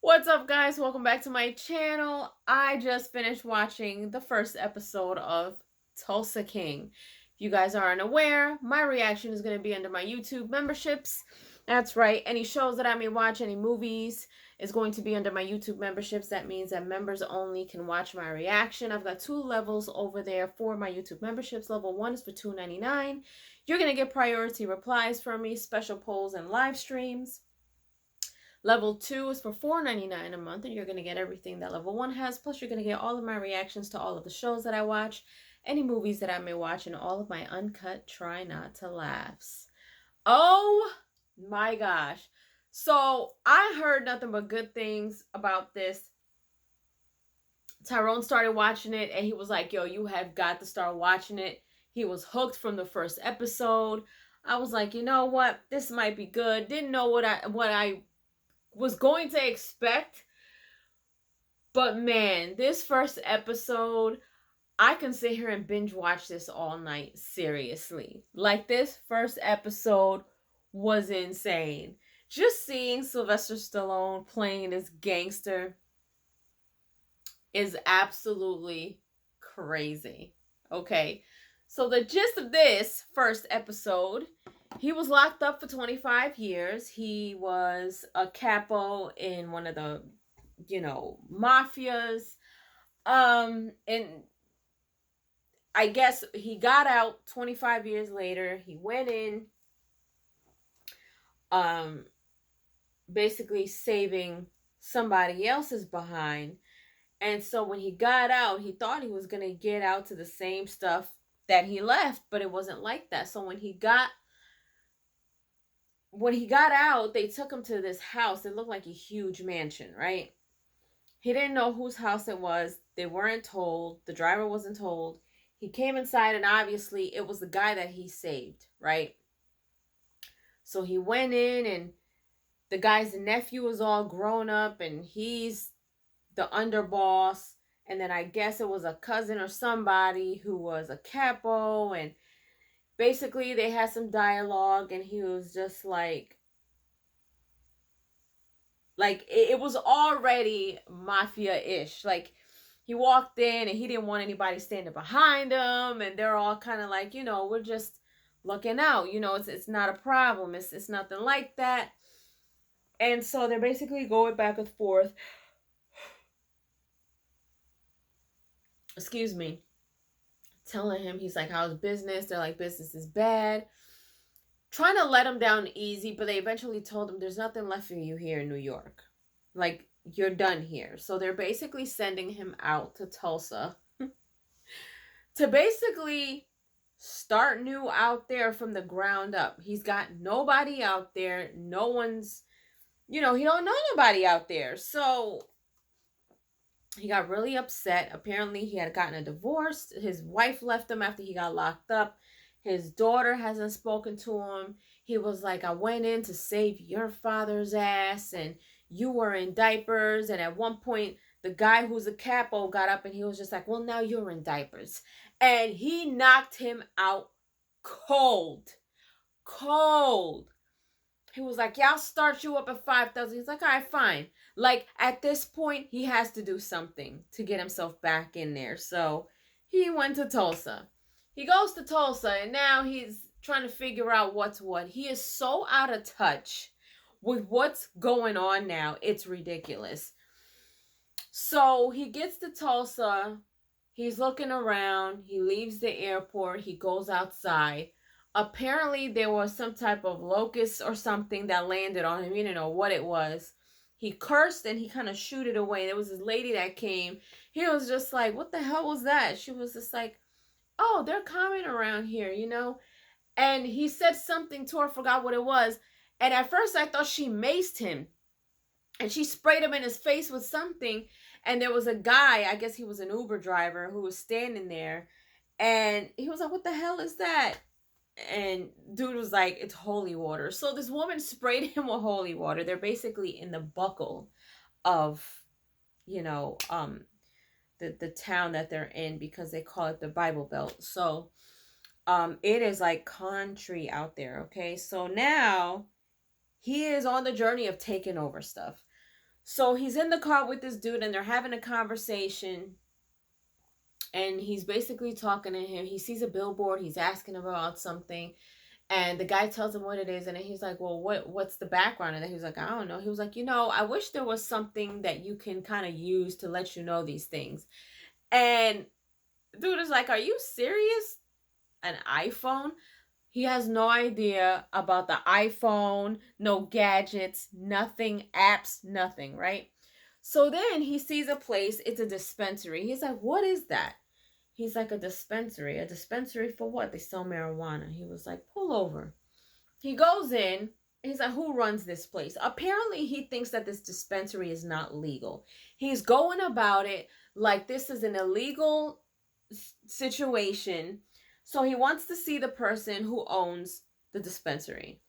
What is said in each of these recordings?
What's up, guys? Welcome back to my channel. I just finished watching the first episode of Tulsa King. If you guys aren't aware, my reaction is going to be under my YouTube memberships. That's right. Any shows that I may watch, any movies, is going to be under my YouTube memberships. That means that members only can watch my reaction. I've got two levels over there for my YouTube memberships. Level 1 is for $2.99. You're going to get priority replies from me, special polls, and live streams. Level 2 is for $4.99 a month, and you're going to get everything that Level 1 has. Plus, you're going to get all of my reactions to all of the shows that I watch, any movies that I may watch, and all of my uncut try not to laughs. Oh my gosh. So, I heard nothing but good things about this. Tyrone started watching it, and he was like, yo, you have got to start watching it. He was hooked from the first episode. I was like, you know what? This might be good. Didn't know what I was going to expect, but man, this first episode, I can sit here and binge watch this all night. Seriously, like, this first episode was insane. Just seeing Sylvester Stallone playing this gangster is absolutely crazy. Okay, so the gist of this first episode: he was locked up for 25 years. He was a capo in one of the, mafias. And I guess he got out 25 years later. He went in, basically saving somebody else's behind. And so when he got out, he thought he was going to get out to the same stuff that he left, but it wasn't like that. So when he got out, they took him to this house. It looked like a huge mansion, right? He didn't know whose house it was. They weren't told. The driver wasn't told. He came inside, and obviously it was the guy that he saved, right? So he went in, and the guy's nephew was all grown up, and he's the underboss. And then I guess it was a cousin or somebody who was a capo, and basically they had some dialogue, and he was just like it was already mafia-ish. Like, he walked in and he didn't want anybody standing behind him, and they're all kind of like, we're just looking out, it's not a problem, it's nothing like that. And so they're basically going back and forth, excuse me, telling him, he's like, how's business? They're like, business is bad, trying to let him down easy, but they eventually told him, there's nothing left for you here in New York. Like, you're done here. So they're basically sending him out to Tulsa to basically start new out there from the ground up. He's got nobody out there. No one's, he don't know nobody out there. So he got really upset. Apparently he had gotten a divorce. His wife left him after he got locked up. His daughter hasn't spoken to him. He was like, I went in to save your father's ass, and you were in diapers. And at one point, the guy who's a capo got up and he was just like, well, now you're in diapers. And he knocked him out cold. Cold. He was like, yeah, I'll start you up at 5,000. He's like, all right, fine. Like, at this point, he has to do something to get himself back in there. So he went to Tulsa. He goes to Tulsa, and now he's trying to figure out what's what. He is so out of touch with what's going on now. It's ridiculous. So he gets to Tulsa. He's looking around. He leaves the airport. He goes outside. Apparently, there was some type of locust or something that landed on him. You didn't know what it was. He cursed and he kind of shooed it away. There was this lady that came. He was just like, what the hell was that? She was just like, oh, they're coming around here, And he said something to her, forgot what it was. And at first I thought she maced him. And she sprayed him in his face with something. And there was a guy, I guess he was an Uber driver, who was standing there. And he was like, what the hell is that? And dude was like, it's holy water. So this woman sprayed him with holy water. They're basically in the buckle of, the town that they're in, because they call it the Bible Belt. So it is like country out there. Okay, so now he is on the journey of taking over stuff. So he's in the car with this dude and they're having a conversation. And he's basically talking to him. He sees a billboard. He's asking about something. And the guy tells him what it is. And then he's like, well, what's the background? And then he was like, I don't know. He was like, I wish there was something that you can kind of use to let you know these things. And dude is like, are you serious? An iPhone? He has no idea about the iPhone, no gadgets, nothing, apps, nothing, right? So then he sees a place, it's a dispensary. He's like, what is that? He's like, a dispensary. A dispensary for what? They sell marijuana. He was like, pull over. He goes in. He's like, who runs this place? Apparently, he thinks that this dispensary is not legal. He's going about it like this is an illegal situation. So he wants to see the person who owns the dispensary.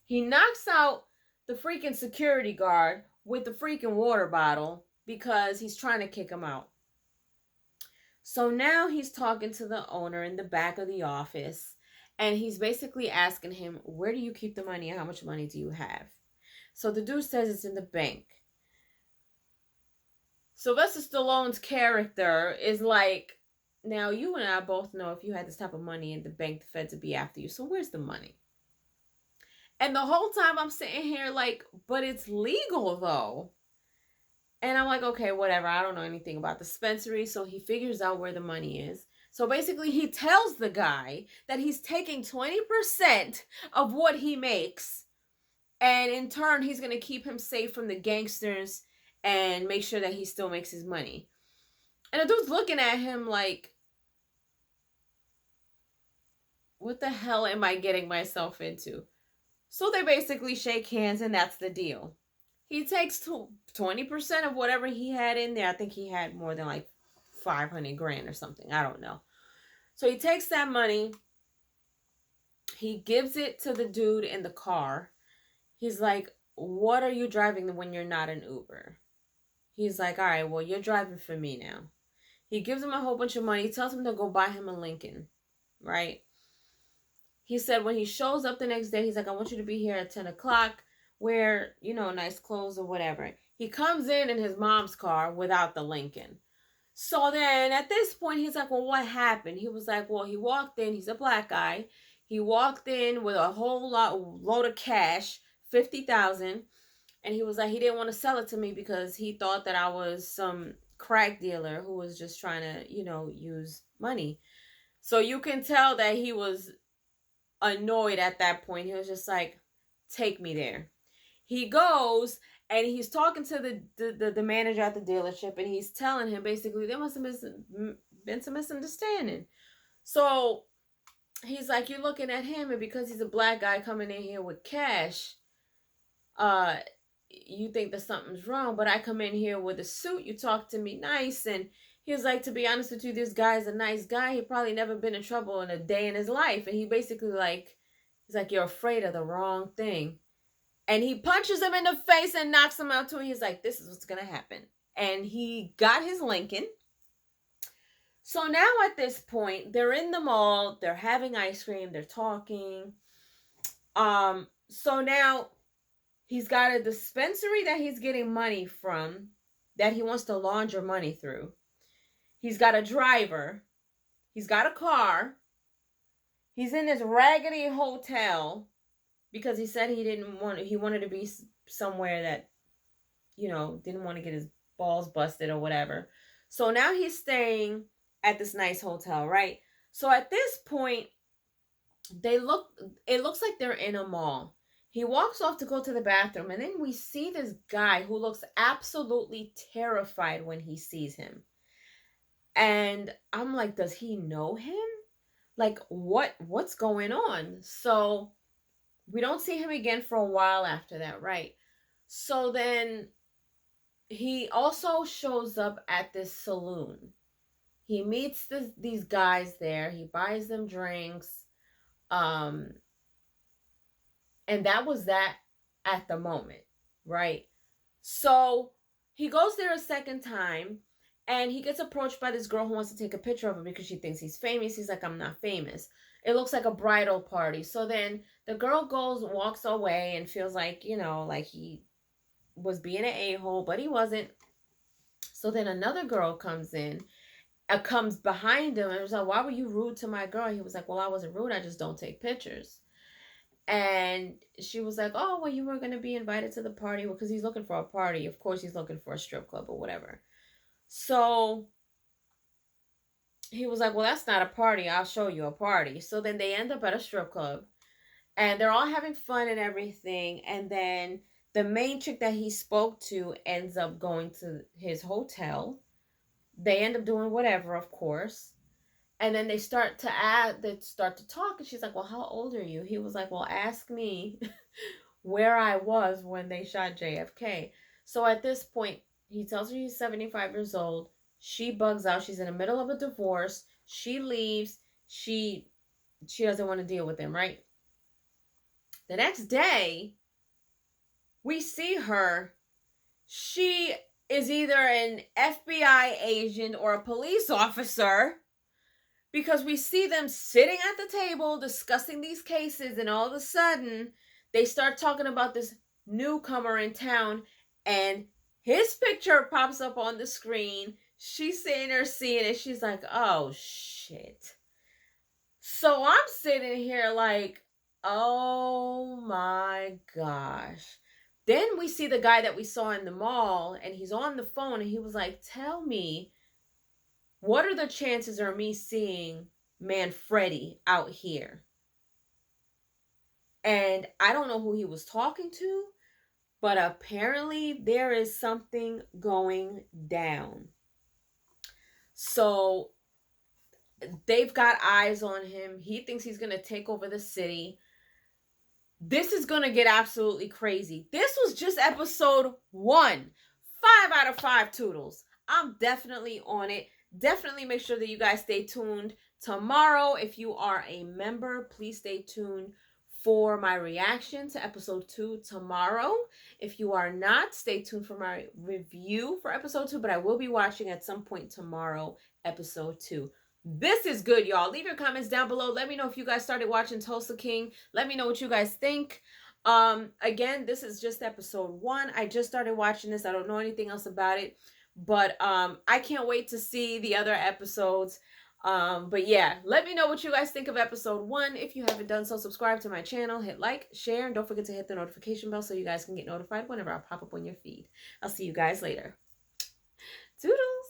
He knocks out the freaking security guard with the freaking water bottle because he's trying to kick him out. So now he's talking to the owner in the back of the office, and he's basically asking him, where do you keep the money and how much money do you have? So the dude says it's in the bank. Sylvester Stallone's character is like, now you and I both know if you had this type of money in the bank, the feds would be after you. So where's the money? And the whole time I'm sitting here like, but it's legal though. And I'm like, okay, whatever. I don't know anything about dispensary. So he figures out where the money is. So basically he tells the guy that he's taking 20% of what he makes. And in turn, he's going to keep him safe from the gangsters and make sure that he still makes his money. And the dude's looking at him like, what the hell am I getting myself into? So they basically shake hands and that's the deal. He takes 20% of whatever he had in there. I think he had more than like 500 grand or something. I don't know. So he takes that money. He gives it to the dude in the car. He's like, what are you driving when you're not an Uber? He's like, all right, well, you're driving for me now. He gives him a whole bunch of money. He tells him to go buy him a Lincoln, right? He said when he shows up the next day, he's like, I want you to be here at 10 o'clock. Wear, nice clothes or whatever. He comes in his mom's car without the Lincoln. So then at this point, he's like, well, what happened? He was like, well, he walked in. He's a black guy. He walked in with a whole load of cash, 50,000. And he was like, he didn't want to sell it to me because he thought that I was some crack dealer who was just trying to, use money. So you can tell that he was annoyed at that point. He was just like, take me there. He goes and he's talking to the manager at the dealership, and he's telling him basically there must have been some misunderstanding. So he's like, you're looking at him, and because he's a black guy coming in here with cash, you think that something's wrong, but I come in here with a suit, you talk to me nice. And he was like, to be honest with you, this guy's a nice guy. He probably never been in trouble in a day in his life. And he basically he's like, you're afraid of the wrong thing. And he punches him in the face and knocks him out too. He's like, this is what's going to happen. And he got his Lincoln. So now at this point, they're in the mall. They're having ice cream. They're talking. So now he's got a dispensary that he's getting money from that he wants to launder money through. He's got a driver. He's got a car. He's in this raggedy hotel because he said he wanted to be somewhere that, didn't want to get his balls busted or whatever. So now he's staying at this nice hotel, right? So at this point, it looks like they're in a mall. He walks off to go to the bathroom, and then we see this guy who looks absolutely terrified when he sees him. And I'm like, does he know him? Like, what's going on? So we don't see him again for a while after that, right? So then he also shows up at this saloon. He meets these guys there. He buys them drinks. And that was that at the moment, right? So he goes there a second time, and he gets approached by this girl who wants to take a picture of him because she thinks he's famous. He's like, I'm not famous. It looks like a bridal party. So then the girl walks away and feels like, like he was being an a-hole, but he wasn't. So then another girl comes in, comes behind him and was like, why were you rude to my girl? He was like, well, I wasn't rude, I just don't take pictures. And she was like, oh, well, you were going to be invited to the party because he's looking for a party. Of course, he's looking for a strip club or whatever. So he was like, well, that's not a party. I'll show you a party. So then they end up at a strip club and they're all having fun and everything. And then the main chick that he spoke to ends up going to his hotel. They end up doing whatever, of course. And then they start to talk, and she's like, well, how old are you? He was like, well, ask me where I was when they shot JFK. So at this point, he tells her he's 75 years old. She bugs out. She's in the middle of a divorce. She leaves. She doesn't want to deal with him, right? The next day, we see her. She is either an FBI agent or a police officer, because we see them sitting at the table discussing these cases, and all of a sudden they start talking about this newcomer in town, and his picture pops up on the screen. She's sitting there seeing it. She's like, oh shit. So I'm sitting here like, oh my gosh. Then we see the guy that we saw in the mall, and he's on the phone, and he was like, tell me, what are the chances of me seeing Manfredi out here? And I don't know who he was talking to, but apparently there is something going down. So they've got eyes on him. He thinks he's going to take over the city. This is going to get absolutely crazy. This was just episode 1. 5 out of 5 toodles. I'm definitely on it. Definitely make sure that you guys stay tuned tomorrow. If you are a member, please stay tuned for my reaction to episode 2 tomorrow. If you are not, stay tuned for my review for episode 2, but I will be watching at some point tomorrow, episode 2. This is good, y'all. Leave your comments down below. Let me know if you guys started watching Tulsa King. Let me know what you guys think. Again, this is just episode 1. I just started watching this. I don't know anything else about it. But I can't wait to see the other episodes. But yeah, let me know what you guys think of episode 1. If you haven't done so, subscribe to my channel, hit like, share, and don't forget to hit the notification bell so you guys can get notified whenever I pop up on your feed. I'll see you guys later. Toodles!